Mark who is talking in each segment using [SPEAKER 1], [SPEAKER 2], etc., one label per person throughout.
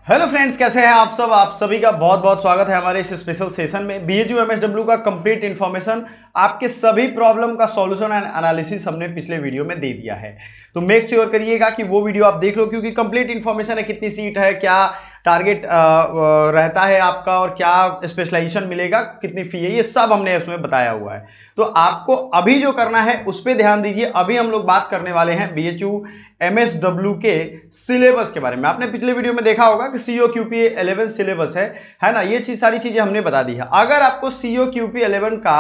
[SPEAKER 1] Hello friends, कैसे हैं आप सब। आप सभी का बहुत बहुत स्वागत है हमारे इस स्पेशल सेशन में। बीएचयू एमएसडब्ल्यू का कंप्लीट इन्फॉर्मेशन, आपके सभी प्रॉब्लम का सॉल्यूशन एंड एनालिसिस हमने पिछले वीडियो में दे दिया है। तो मेक श्योर करिएगा कि वो वीडियो आप देख लो, क्योंकि कंप्लीट इन्फॉर्मेशन है, कितनी सीट है, क्या टारगेट रहता है आपका और क्या स्पेशलाइजेशन मिलेगा, कितनी फी है, ये सब हमने इसमें बताया हुआ है। तो आपको अभी जो करना है उस पर ध्यान दीजिए। अभी हम लोग बात करने वाले हैं बीएचयू एमएसडब्ल्यू के सिलेबस के बारे में। आपने पिछले वीडियो में देखा होगा कि सीओ क्यूपी 11 सिलेबस है ना। ये सारी चीजें हमने बता दी है। अगर आपको सीओ क्यूपी 11 का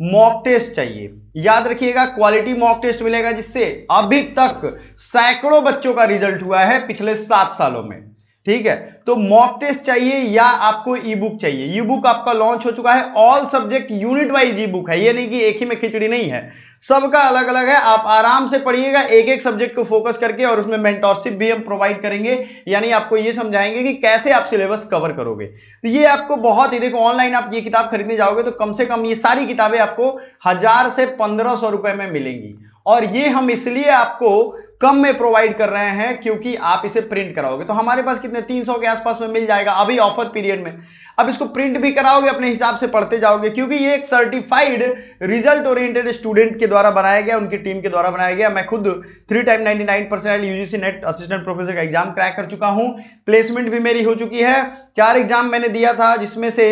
[SPEAKER 1] मॉक टेस्ट चाहिए, याद रखिएगा क्वालिटी मॉक टेस्ट मिलेगा, जिससे अभी तक सैकड़ों बच्चों का रिजल्ट हुआ है पिछले 7 सालों में। ठीक है, तो मॉक टेस्ट चाहिए या आपको ई बुक चाहिए। ई बुक आपका लॉन्च हो चुका है, ऑल सब्जेक्ट यूनिट वाइज ई बुक है। ये नहीं कि एक ही में खिचड़ी नहीं है, सबका अलग अलग है। आप आराम से पढ़िएगा एक एक सब्जेक्ट को फोकस करके, और उसमें मेंटरशिप भी हम प्रोवाइड करेंगे, यानी आपको ये समझाएंगे कि कैसे आप सिलेबस कवर करोगे। तो ये आपको बहुत ही, देखो ऑनलाइन आप ये किताब खरीदने जाओगे तो कम से कम ये सारी किताबें आपको 1000 से 1500 रुपए में मिलेंगी, और ये हम इसलिए आपको कम में प्रोवाइड कर रहे हैं क्योंकि आप इसे प्रिंट कराओगे। तो हमारे पास कितने 300 के आसपास में मिल जाएगा अभी ऑफर पीरियड में। अब इसको प्रिंट भी कराओगे, अपने हिसाब से पढ़ते जाओगे, क्योंकि ये एक सर्टिफाइड रिजल्ट ओरिएंटेड स्टूडेंट के द्वारा बनाया गया, उनकी टीम के द्वारा बनाया गया। मैं खुद 3 time 99% UGC net assistant professor का एग्जाम क्रैक कर चुका हूं। प्लेसमेंट भी मेरी हो चुकी है, 4 एग्जाम मैंने दिया था, जिसमें से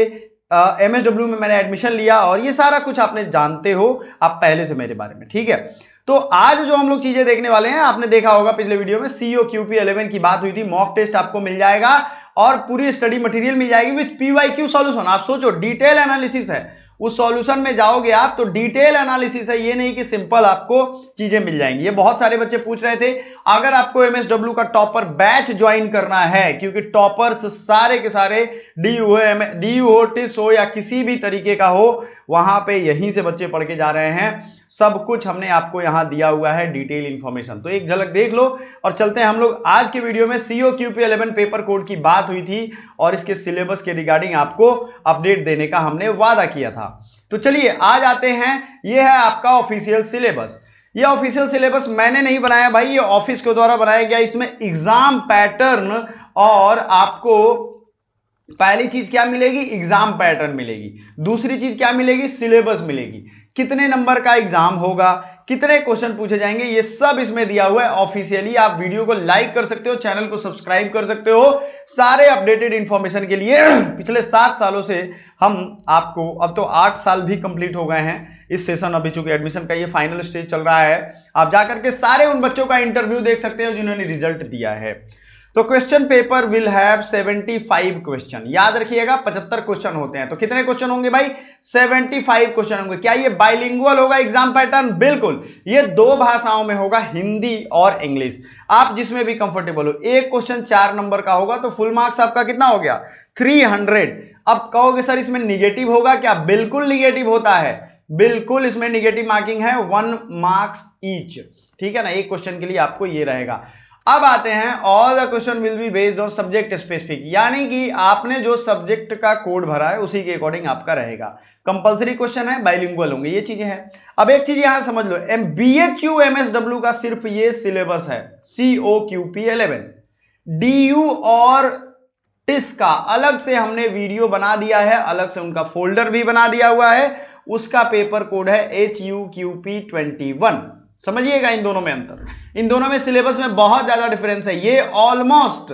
[SPEAKER 1] एमएसडब्ल्यू में मैंने एडमिशन लिया, और ये सारा कुछ आपने जानते हो आप पहले से मेरे बारे में। ठीक है, तो आज जो हम लोग चीजें देखने वाले हैं, आपने देखा होगा पिछले वीडियो में सीओ क्यूपी 11 की बात हुई थी। मॉक टेस्ट आपको मिल जाएगा और पूरी स्टडी मटेरियल मिल जाएगी विद पीवाईक्यू सॉल्यूशन। आप सोचो, डिटेल एनालिसिस है, उस सॉल्यूशन में जाओगे आप तो डिटेल एनालिसिस है। ये नहीं कि सिंपल आपको चीजें मिल जाएंगी। ये बहुत सारे बच्चे पूछ रहे थे, अगर आपको एमएसडब्ल्यू का टॉपर बैच ज्वाइन करना है, क्योंकि टॉपर्स सारे के सारे डीयू हो, टिस हो या किसी भी तरीके का हो, वहां पे यहीं से बच्चे पढ़ के जा रहे हैं। सब कुछ हमने आपको यहां दिया हुआ है, डिटेल इंफॉर्मेशन। तो एक झलक देख लो और चलते हैं हम लोग आज के वीडियो में। सीओ क्यूपी 11 पेपर कोड की बात हुई थी और इसके सिलेबस के रिगार्डिंग आपको अपडेट देने का हमने वादा किया था। तो चलिए आज आते हैं। यह है आपका ऑफिशियल सिलेबस। ये ऑफिशियल सिलेबस मैंने नहीं बनाया भाई, ये ऑफिस के द्वारा बनाया गया। इसमें एग्जाम पैटर्न और आपको पहली चीज क्या मिलेगी, एग्जाम पैटर्न मिलेगी। दूसरी चीज क्या मिलेगी, सिलेबस मिलेगी। कितने नंबर का एग्जाम होगा, कितने क्वेश्चन पूछे जाएंगे, ये सब इसमें दिया हुआ है ऑफिशियली। आप वीडियो को लाइक कर सकते हो, चैनल को सब्सक्राइब कर सकते हो। सारे अपडेटेड इंफॉर्मेशन के लिए पिछले 7 सालों से हम आपको, अब तो 8 साल भी कंप्लीट हो गए हैं इस सेशन। अभी चूंकि एडमिशन का ये फाइनल स्टेज चल रहा है, आप जाकर के सारे उन बच्चों का इंटरव्यू देख सकते हो जिन्होंने रिजल्ट दिया है। तो question paper will have 75 question. याद रखिएगा 75 क्वेश्चन होते हैं। तो कितने क्वेश्चन होंगे भाई, 75 क्वेश्चन होंगे। क्या ये बाइलिंगुअल होगा एग्जाम पैटर्न? बिल्कुल, ये 2 भाषाओं में होगा, हिंदी और इंग्लिश। आप जिसमें भी कंफर्टेबल हो। एक क्वेश्चन 4 नंबर का होगा, तो फुल मार्क्स आपका कितना हो गया, 300। अब कहोगे सर इसमें निगेटिव होगा क्या? बिल्कुल निगेटिव होता है, बिल्कुल इसमें निगेटिव मार्किंग है, 1 मार्क्स ईच। ठीक है ना, एक क्वेश्चन के लिए आपको ये रहेगा। अब आते हैं, all the question will be based on subject specific, यानी कि आपने जो सब्जेक्ट का कोड भरा है उसी के अकॉर्डिंग आपका रहेगा। कंपलसरी क्वेश्चन है, बाइलिंगुअल होंगे, ये चीजें हैं। अब एक चीज यहां समझ लो, बीएचयू एमएसडब्ल्यू का सिर्फ ये सिलेबस है, सीओक्यूपी 11। डीयू और टिस का अलग से हमने वीडियो बना दिया है, अलग से उनका फोल्डर भी बना दिया हुआ है। उसका पेपर कोड है HUQP21। समझिएगा इन दोनों में अंतर, इन दोनों में सिलेबस में बहुत ज्यादा डिफरेंस है। ये ऑलमोस्ट,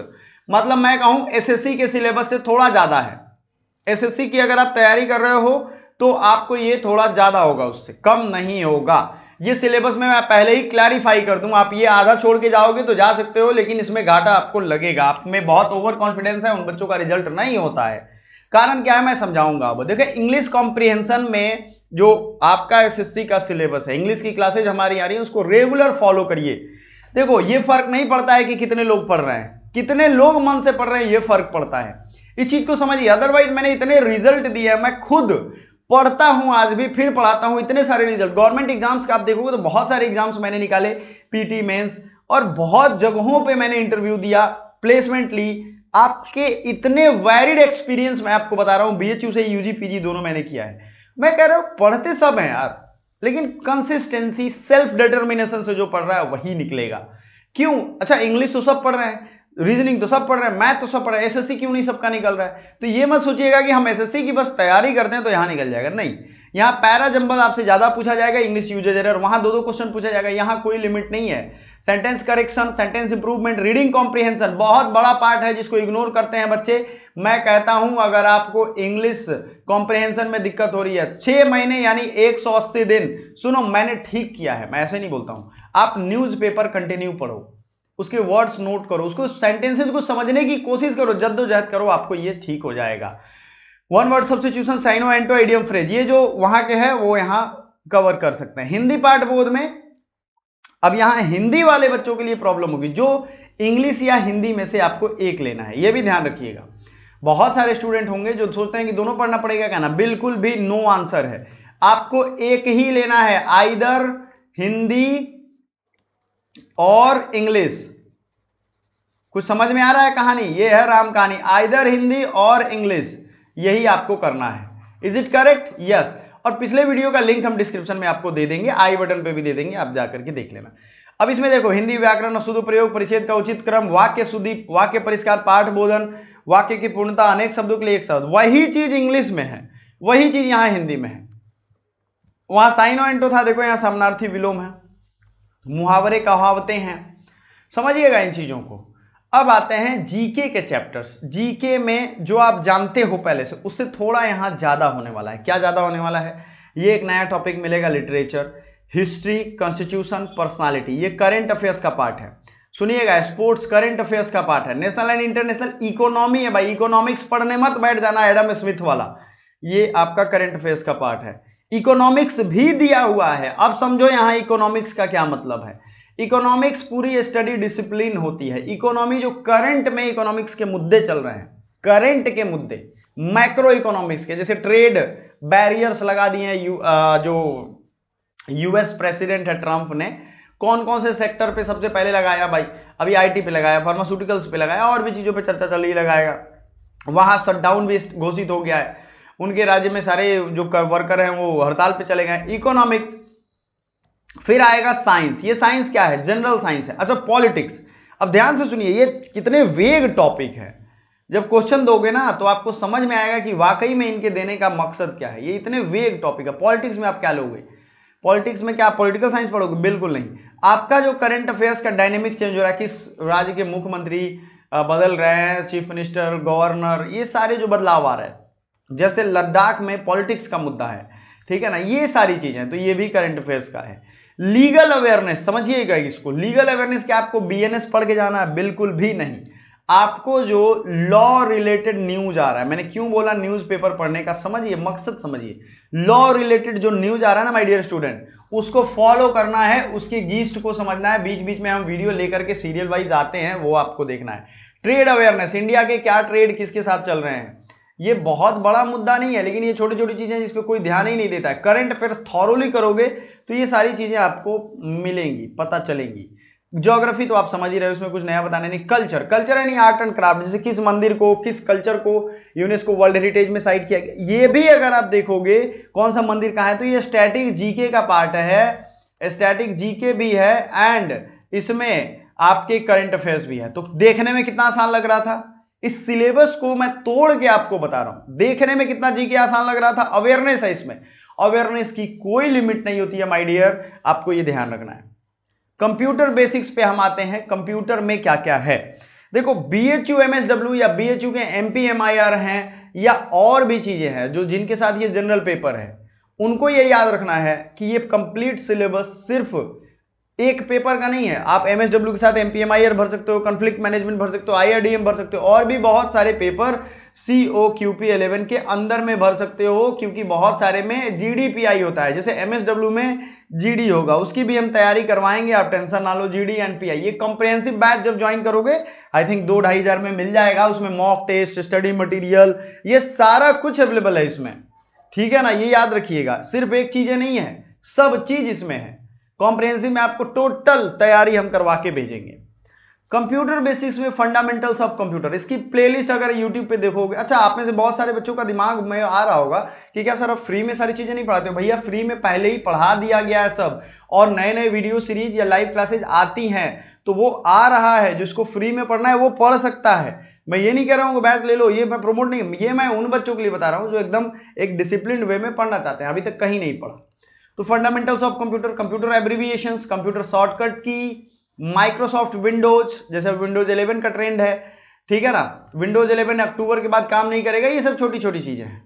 [SPEAKER 1] मतलब मैं कहूं एसएससी के सिलेबस से थोड़ा ज्यादा है। एसएससी की अगर आप तैयारी कर रहे हो तो आपको ये थोड़ा ज्यादा होगा, उससे कम नहीं होगा। ये सिलेबस में मैं पहले ही क्लैरिफाई कर दूं, आप ये आधा छोड़ के जाओगे तो जा सकते हो, लेकिन इसमें घाटा आपको लगेगा। आप में बहुत ओवर कॉन्फिडेंस है, उन बच्चों का रिजल्ट नहीं होता है। कारण क्या है मैं समझाऊंगा। अब देखिए, इंग्लिश कॉम्प्रिहेंशन में जो आपका एसएससी का सिलेबस है, इंग्लिश की क्लासेज हमारी आ रही है, उसको रेगुलर फॉलो करिए। देखो ये फर्क नहीं पड़ता है कि कितने लोग पढ़ रहे हैं, कितने लोग मन से पढ़ रहे हैं, ये फर्क पड़ता है। इस चीज को समझिए। अदरवाइज मैंने इतने रिजल्ट दिए हैं, मैं खुद पढ़ता हूं, आज भी फिर पढ़ाता हूं, इतने सारे रिजल्ट। गवर्नमेंट एग्जाम्स का आप देखोगे तो बहुत सारे एग्जाम्स मैंने निकाले, पीटी मेंस, और बहुत जगहों पे मैंने इंटरव्यू दिया, प्लेसमेंट ली। आपके इतने वैलिड एक्सपीरियंस मैं आपको बता रहा हूं, बीएचयू से यूजी पीजी दोनों मैंने किया है। मैं कह रहा हूं पढ़ते सब हैं यार, लेकिन कंसिस्टेंसी, सेल्फ डिटर्मिनेशन से जो पढ़ रहा है वही निकलेगा। क्यों? अच्छा इंग्लिश तो सब पढ़ रहे हैं, रीजनिंग तो सब पढ़ रहे हैं, मैथ तो सब पढ़ रहे हैं, एसएससी क्यों नहीं सबका निकल रहा है? तो ये मत सोचिएगा कि हम एसएससी की बस तैयारी करते हैं तो यहां निकल जाएगा, नहीं। यहाँ पैरा जंबल आपसे ज्यादा पूछा जाएगा, इंग्लिश यूजेज एरर वहां 2-2 क्वेश्चन पूछा जाएगा, यहाँ कोई लिमिट नहीं है। Sentence correction, sentence improvement, reading comprehension बहुत बड़ा पार्ट है जिसको इग्नोर करते हैं बच्चे। मैं कहता हूं अगर आपको इंग्लिश कॉम्प्रिहेंशन में दिक्कत हो रही है, 6 महीने यानी 180 दिन, सुनो मैंने ठीक किया है, मैं ऐसे नहीं बोलता हूं, आप न्यूज़पेपर कंटिन्यू पढ़ो, उसके वर्ड्स नोट करो, उसको सेंटेंसेस को समझने की कोशिश करो, जद्दोजहद करो, आपको ये ठीक हो जाएगा। वन वर्ड सब्स्टिट्यूशन, साइनो एंटो, इडियम फ्रेज, ये जो वहां के है वो यहां कवर कर सकते हैं। हिंदी पार्ट बोर्ड में अब यहां हिंदी वाले बच्चों के लिए प्रॉब्लम होगी, जो इंग्लिश या हिंदी में से आपको एक लेना है, यह भी ध्यान रखिएगा। बहुत सारे स्टूडेंट होंगे जो सोचते हैं कि दोनों पढ़ना पड़ेगा, कहना बिल्कुल भी नो आंसर है, आपको एक ही लेना है, आइदर हिंदी और इंग्लिश। कुछ समझ में आ रहा है कहानी? ये है राम कहानी, आइदर हिंदी और इंग्लिश, यही आपको करना है। Is it correct? यस। और पिछले वीडियो का लिंक हम डिस्क्रिप्शन में आपको दे देंगे, आई बटन पे भी दे देंगे, आप जाकर के देख लेना। अब इसमें देखो, हिंदी व्याकरण और शुद्ध प्रयोग, परिच्छेद का उचित क्रम, वाक्य शुद्धि, वाक्य परिष्कार, पाठ बोधन, वाक्य की पूर्णता, अनेक शब्दों के लिए एक शब्द, वही चीज इंग्लिश में है, वही चीज यहां हिंदी में है। वहां साइनो एंटो था, देखो यहां समानार्थी विलोम है, मुहावरे कहावतें हैं, समझिएगा इन चीजों को। अब आते हैं जीके के चैप्टर्स। जीके में जो आप जानते हो पहले से, उससे थोड़ा यहां ज्यादा होने वाला है। क्या ज्यादा होने वाला है? ये एक नया टॉपिक मिलेगा, लिटरेचर, हिस्ट्री, कॉन्स्टिट्यूशन, पर्सनालिटी, ये करंट अफेयर्स का पार्ट है। सुनिएगा, स्पोर्ट्स करंट अफेयर्स का पार्ट है, नेशनल एंड इंटरनेशनल, इकोनॉमी है भाई, इकोनॉमिक्स पढ़ने मत बैठ जाना एडम स्मिथ वाला, ये आपका करंट अफेयर्स का पार्ट है। इकोनॉमिक्स भी दिया हुआ है। अब समझो यहां इकोनॉमिक्स का क्या मतलब है। इकोनॉमिक्स पूरी स्टडी डिसिप्लिन होती है। इकोनॉमी जो करंट में इकोनॉमिक्स के मुद्दे चल रहे हैं, करंट के मुद्दे, मैक्रो इकोनॉमिक्स के, जैसे ट्रेड बैरियर्स लगा दिए हैं जो यूएस प्रेसिडेंट है ट्रंप ने, कौन कौन से सेक्टर पे सबसे पहले लगाया भाई? अभी आईटी पे लगाया, फार्मास्यूटिकल्स पे लगाया, और भी चीजों पे चर्चा चल रही, लगाएगा। वहां शटडाउन भी घोषित हो गया है, उनके राज्य में सारे जो वर्कर हैं वो हड़ताल पे चले गए। इकोनॉमिक्स। फिर आएगा साइंस। ये साइंस क्या है? जनरल साइंस है। अच्छा, पॉलिटिक्स। अब ध्यान से सुनिए, ये कितने वेग टॉपिक है, जब क्वेश्चन दोगे ना तो आपको समझ में आएगा कि वाकई में इनके देने का मकसद क्या है। ये इतने वेग टॉपिक है। पॉलिटिक्स में आप क्या लोगे? पॉलिटिक्स में क्या पॉलिटिकल साइंस पढ़ोगे? बिल्कुल नहीं। आपका जो करंट अफेयर्स का डायनेमिक्स चेंज हो रहा है, किस राज्य के मुख्यमंत्री बदल रहे हैं, चीफ मिनिस्टर, गवर्नर, ये सारे जो बदलाव आ रहे हैं, जैसे लद्दाख में पॉलिटिक्स का मुद्दा है, ठीक है ना, ये सारी चीजें, तो ये भी करंट अफेयर्स का है। लीगल अवेयरनेस, समझिएगा इसको। लीगल अवेयरनेस क्या आपको बीएनएस पढ़ के जाना है? बिल्कुल भी नहीं। आपको जो लॉ रिलेटेड न्यूज आ रहा है, मैंने क्यों बोला न्यूज़पेपर पढ़ने का, समझिए, मकसद समझिए। लॉ रिलेटेड जो न्यूज आ रहा है ना माय डियर स्टूडेंट, उसको फॉलो करना है, उसकी गीस्ट को समझना है। बीच बीच में हम वीडियो लेकर के सीरियल वाइज आते हैं, वो आपको देखना है। ट्रेड अवेयरनेस, इंडिया के क्या ट्रेड किसके साथ चल रहे हैं, ये बहुत बड़ा मुद्दा नहीं है, लेकिन ये छोटी छोटी चीजें जिस पे कोई ध्यान ही नहीं देता है। करंट अफेयर्स थॉरोली करोगे तो ये सारी चीजें आपको मिलेंगी, पता चलेंगी। ज्योग्राफी तो आप समझ ही रहे हो, उसमें कुछ नया बताने नहीं। कल्चर, कल्चर यानी आर्ट एंड क्राफ्ट, जैसे किस मंदिर को, किस कल्चर को यूनेस्को वर्ल्ड हेरिटेज में साइट किया गया, ये भी अगर आप देखोगे कौन सा मंदिर कहाँ है, तो ये स्टैटिक जीके का पार्ट है, स्टैटिक जीके भी है, एंड इसमें आपके करंट अफेयर्स भी है। तो देखने में कितना आसान लग रहा था, इस सिलेबस को मैं तोड़ के आपको बता रहा हूं, देखने में कितना जीके आसान लग रहा था। अवेयरनेस है इसमें, अवेयरनेस की कोई लिमिट नहीं होती है माय डियर, आपको ये ध्यान रखना है। कंप्यूटर बेसिक्स पे हम आते हैं। कंप्यूटर में क्या क्या है, देखो बीएचयू एमएसडब्ल्यू या बीएचयू के एमपीएमआईआर हैं, या और भी चीजें हैं जो जिनके साथ ये जनरल पेपर है, उनको ये याद रखना है कि ये कंप्लीट सिलेबस सिर्फ एक पेपर का नहीं है। आप एमएसडब्ल्यू के साथ एमपीएमआईआर भर सकते हो, कॉन्फ्लिक्ट मैनेजमेंट भर सकते हो, आईआरडीएम भर सकते हो, और भी बहुत सारे पेपर COQP 11 के अंदर में भर सकते हो, क्योंकि बहुत सारे में जीडीपीआई होता है। जैसे एमएसडब्ल्यू में जीडी होगा, उसकी भी हम तैयारी करवाएंगे, आप टेंशन ना लो। जीडी एंड पीआई, ये कॉम्प्रिहेंसिव बैच जब ज्वाइन करोगे, आई थिंक 2-2.5 हजार में मिल जाएगा। उसमें मॉक टेस्ट, स्टडी मटीरियल, ये सारा कुछ अवेलेबल है इसमें, ठीक है ना, ये याद रखिएगा। सिर्फ एक चीजें नहीं है, सब चीज इसमें है। कॉम्प्रिहेंसिव में आपको टोटल तैयारी हम करवा के भेजेंगे। कंप्यूटर बेसिक्स में फंडामेंटल्स ऑफ कंप्यूटर, इसकी प्लेलिस्ट अगर यूट्यूब पे देखोगे। अच्छा, आप में से बहुत सारे बच्चों का दिमाग में आ रहा होगा कि क्या सर आप फ्री में सारी चीजें नहीं पढ़ाते हो? भैया फ्री में पहले ही पढ़ा दिया गया है सब, और नए नए वीडियो सीरीज या लाइव क्लासेज आती हैं, तो वो आ रहा है, जिसको फ्री में पढ़ना है वो पढ़ सकता है। मैं ये नहीं कह रहा हूँ कि बैच ले लो, ये मैं प्रमोट नहीं, ये मैं उन बच्चों के लिए बता रहा हूँ जो एकदम एक डिसिप्लिन वे में पढ़ना चाहते हैं, अभी तक कहीं नहीं पढ़ा। तो fundamentals of computer, computer abbreviations, computer shortcut की, माइक्रोसॉफ्ट विंडोज, जैसे विंडोज 11 का ट्रेंड है, ठीक है ना, विंडोज 11 अक्टूबर के बाद काम नहीं करेगा, ये सब छोटी छोटी चीजें हैं,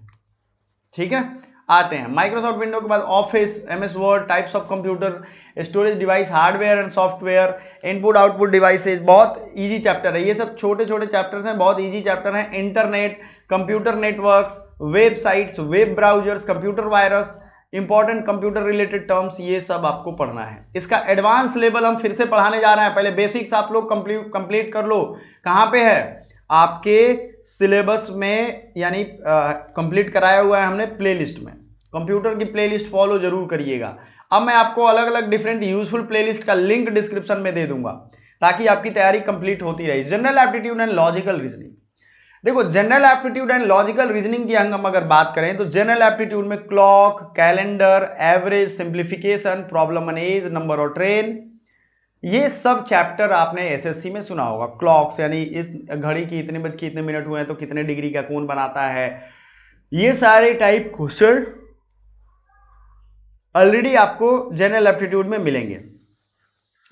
[SPEAKER 1] ठीक है। आते हैं माइक्रोसॉफ्ट विंडो के बाद office, MS word, types of computer, storage device, hardware and software, input output devices, बहुत इजी चैप्टर है, ये सब छोटे छोटे चैप्टर्स हैं, बहुत इजी चैप्टर हैं। Internet, computer networks, websites, web browsers, computer virus, important computer related terms, ये सब आपको पढ़ना है। इसका एडवांस लेवल हम फिर से पढ़ाने जा रहे हैं, पहले बेसिक्स आप लोग कंप्लीट कर लो। कहां पे है आपके सिलेबस में, यानी कंप्लीट कराया हुआ है हमने प्लेलिस्ट में, कंप्यूटर की प्लेलिस्ट फॉलो जरूर करिएगा। अब मैं आपको अलग अलग डिफरेंट यूजफुल प्लेलिस्ट का लिंक डिस्क्रिप्शन में दे दूंगा ताकि आपकी तैयारी कंप्लीट होती रहे। General aptitude and logical reasoning, देखो general aptitude and logical reasoning की हम अगर बात करें तो जनरल एप्टीट्यूड में clock, calendar, average, simplification, problem on age, number और ट्रेन, ये सब चैप्टर आपने एसएससी में सुना होगा। क्लॉक्स यानी घड़ी की इतने बज के इतने मिनट हुए हैं तो कितने डिग्री का कोण बनाता है, ये सारे टाइप क्वेश्चन ऑलरेडी आपको जनरल एप्टीट्यूड में मिलेंगे।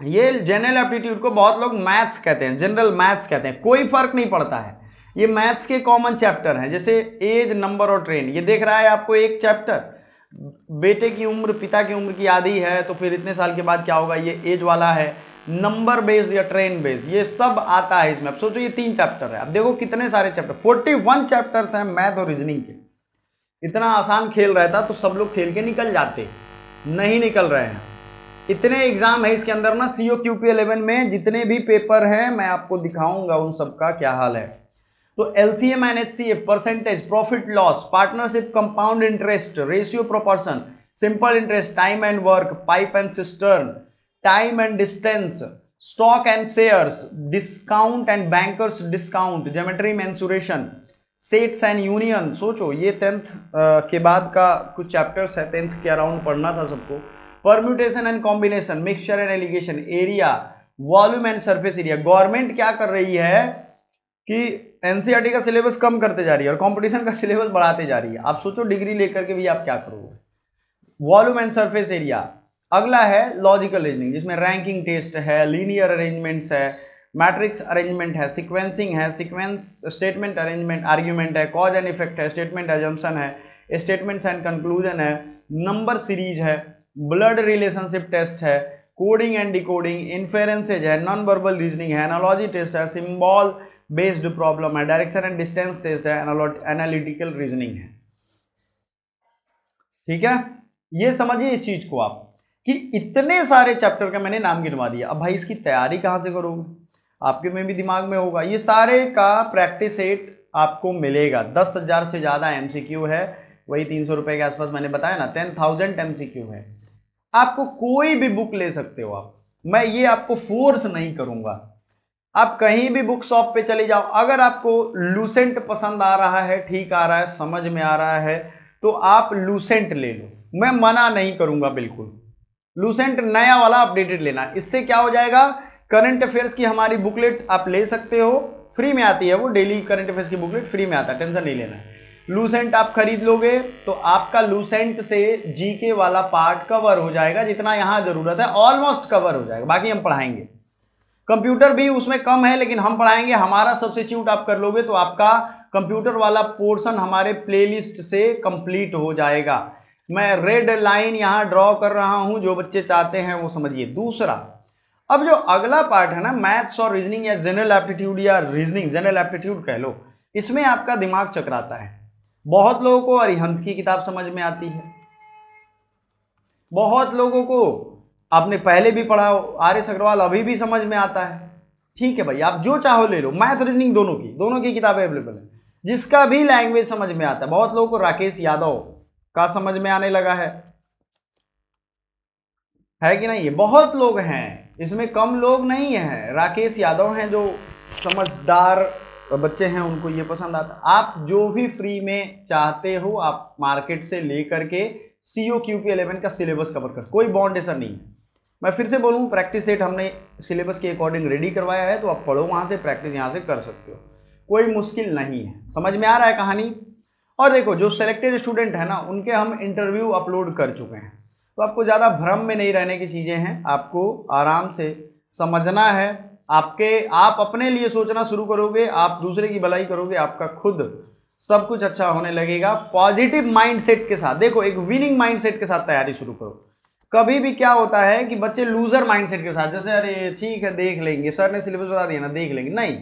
[SPEAKER 1] ये जनरल एप्टीट्यूड को बहुत लोग मैथ्स कहते हैं, जनरल मैथ्स कहते हैं, कोई फर्क नहीं पड़ता है, ये मैथ्स के कॉमन चैप्टर हैं। जैसे एज, नंबर और ट्रेन, ये देख रहा है आपको एक चैप्टर, बेटे की उम्र पिता की उम्र की आधी है तो फिर इतने साल के बाद क्या होगा, ये एज वाला है। नंबर बेस्ड या ट्रेन बेस्ड, ये सब आता है इसमें। अब सोचो ये 3 चैप्टर है, अब देखो कितने सारे चैप्टर, 41 चैप्टर्स हैं मैथ और रीजनिंग के। इतना आसान खेल रहता तो सब लोग खेल के निकल जाते, नहीं निकल रहे हैं। इतने एग्जाम है इसके अंदर ना, सीओ क्यूपी 11 में जितने भी पेपर हैं मैं आपको दिखाऊंगा उन सबका क्या हाल है। तो LCM and HCF, percentage, profit loss, partnership, compound interest, ratio proportion, simple interest, time and work, pipe and cistern, time and distance, stock and shares, discount and bankers discount, geometry mensuration, sets and union. सोचो ये 10th के बाद का कुछ chapters है, 10th के around पढ़ना था सबको। Permutation and combination, mixture and allegation, area, volume and surface area. Government क्या कर रही है कि एनसीईआरटी का सिलेबस कम करते जा रही है और कंपटीशन का सिलेबस बढ़ाते जा रही है। आप सोचो डिग्री लेकर के भी आप क्या करोगे। Volume and surface area. अगला है लॉजिकल रीजनिंग, जिसमें रैंकिंग टेस्ट है, लीनियर अरेंजमेंट्स है, मैट्रिक्स अरेंजमेंट है, सीक्वेंसिंग है, सीक्वेंस स्टेटमेंट अरेंजमेंट, आर्ग्यूमेंट है, कॉज एंड इफेक्ट है, स्टेटमेंट एजम्पशन है, स्टेटमेंट्स एंड कंक्लूजन है, नंबर सीरीज है, ब्लड रिलेशनशिप टेस्ट है, कोडिंग एंड डिकोडिंग, इन्फेरेंसेज है, नॉन वर्बल रीजनिंग है, एनालॉजी टेस्ट है, सिंबल बेस्ड प्रॉब्लम है, डायरेक्शन एंड डिस्टेंस टेस्ट है, एनालिटिकल रीजनिंग है। ठीक है, ये समझिए इस चीज को आप कि इतने सारे चैप्टर का मैंने नाम गिनवा दिया। अब भाई इसकी तैयारी कहां से करोगे, आपके में भी दिमाग में होगा। ये सारे का प्रैक्टिस सेट आपको मिलेगा, 10,000 से ज्यादा एमसीक्यू है, वही 300 रुपए के आसपास मैंने बताया ना, 10,000 एमसीक्यू है। आपको कोई भी बुक ले सकते हो आप, मैं ये आपको फोर्स नहीं करूंगा। आप कहीं भी बुक शॉप पे चले जाओ, अगर आपको लूसेंट पसंद आ रहा है, ठीक आ रहा है, समझ में आ रहा है, तो आप लूसेंट ले लो, मैं मना नहीं करूंगा बिल्कुल। लूसेंट नया वाला अपडेटेड लेना, इससे क्या हो जाएगा, करंट अफेयर्स की हमारी बुकलेट आप ले सकते हो, फ्री में आती है वो, डेली करंट अफेयर्स की बुकलेट फ्री में आता है, टेंशन नहीं लेना। लूसेंट आप खरीद लोगे तो आपका लूसेंट से जीके वाला पार्ट कवर हो जाएगा, जितना यहां जरूरत है ऑलमोस्ट कवर हो जाएगा, बाकी हम पढ़ाएंगे। कंप्यूटर भी उसमें कम है लेकिन हम पढ़ाएंगे, हमारा सब्स्टिट्यूट आप कर लोगे तो आपका कंप्यूटर वाला पोर्शन हमारे प्लेलिस्ट से कंप्लीट हो जाएगा। मैं रेड लाइन यहां ड्रॉ कर रहा हूं, जो बच्चे चाहते हैं वो समझिए। दूसरा, अब जो अगला पार्ट है ना, मैथ्स और रीजनिंग या जनरल एप्टीट्यूड या रीजनिंग, जनरल एप्टीट्यूड कह लो, इसमें आपका दिमाग चकराता है। बहुत लोगों को अरिहंत की किताब समझ में आती है, बहुत लोगों को आपने पहले भी पढ़ा आर एस अग्रवाल अभी भी समझ में आता है। ठीक है भाई, आप जो चाहो ले लो, मैथ रीजनिंग दोनों की किताबें अवेलेबल है, जिसका भी लैंग्वेज समझ में आता है। बहुत लोगों को राकेश यादव का समझ में आने लगा है कि नहीं, ये बहुत लोग हैं इसमें, कम लोग नहीं हैं, राकेश यादव हैं जो समझदार बच्चे हैं, उनको ये पसंद आता। आप जो भी फ्री में चाहते हो आप मार्केट से लेकर के सीओ क्यूपी 11 का सिलेबस कवर कर, कोई बॉन्ड ऐसा नहीं है। मैं फिर से बोलूँ, प्रैक्टिस सेट हमने सिलेबस के अकॉर्डिंग रेडी करवाया है, तो आप पढ़ो वहाँ से, प्रैक्टिस यहाँ से कर सकते हो, कोई मुश्किल नहीं है। समझ में आ रहा है कहानी। और देखो, जो सेलेक्टेड स्टूडेंट है ना, उनके हम इंटरव्यू अपलोड कर चुके हैं, तो आपको ज़्यादा भ्रम में नहीं रहने की चीज़ें हैं, आपको आराम से समझना है। आप अपने लिए सोचना शुरू करोगे, आप दूसरे की भलाई करोगे, आपका खुद सब कुछ अच्छा होने लगेगा। पॉजिटिव माइंडसेट के साथ, देखो एक विनिंग माइंडसेट के साथ तैयारी शुरू करो। कभी भी क्या होता है कि बच्चे लूजर माइंडसेट के साथ, जैसे अरे ठीक है देख लेंगे, सर ने सिलेबस बता दिया ना देख लेंगे, नहीं,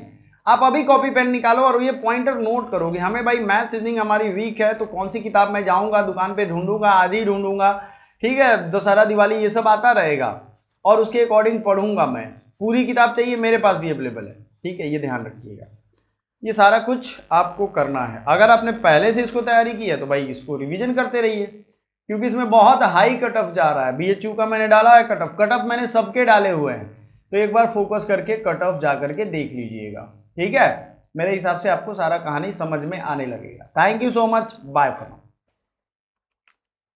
[SPEAKER 1] आप अभी कॉपी पेन निकालो और ये पॉइंटर नोट करोगे, हमें भाई मैथ्स रीजनिंग हमारी वीक है, तो कौन सी किताब मैं जाऊंगा दुकान पे ढूंढूंगा, आधी ढूंढूंगा, ठीक है, दशहरा दिवाली ये सब आता रहेगा, और उसके अकॉर्डिंग पढ़ूंगा मैं। पूरी किताब चाहिए, मेरे पास भी अवेलेबल है, ठीक है, ये ध्यान रखिएगा। ये सारा कुछ आपको करना है। अगर आपने पहले से इसको तैयारी की है तो भाई इसको रिवीजन करते रहिए, क्योंकि इसमें बहुत हाई कट ऑफ जा रहा है। बीएचयू का मैंने डाला है कट ऑफ मैंने सबके डाले हुए हैं, तो एक बार फोकस करके कट ऑफ जा करके देख लीजिएगा, ठीक है। मेरे हिसाब से आपको सारा कहानी समझ में आने लगेगा। Thank you so much, bye for now.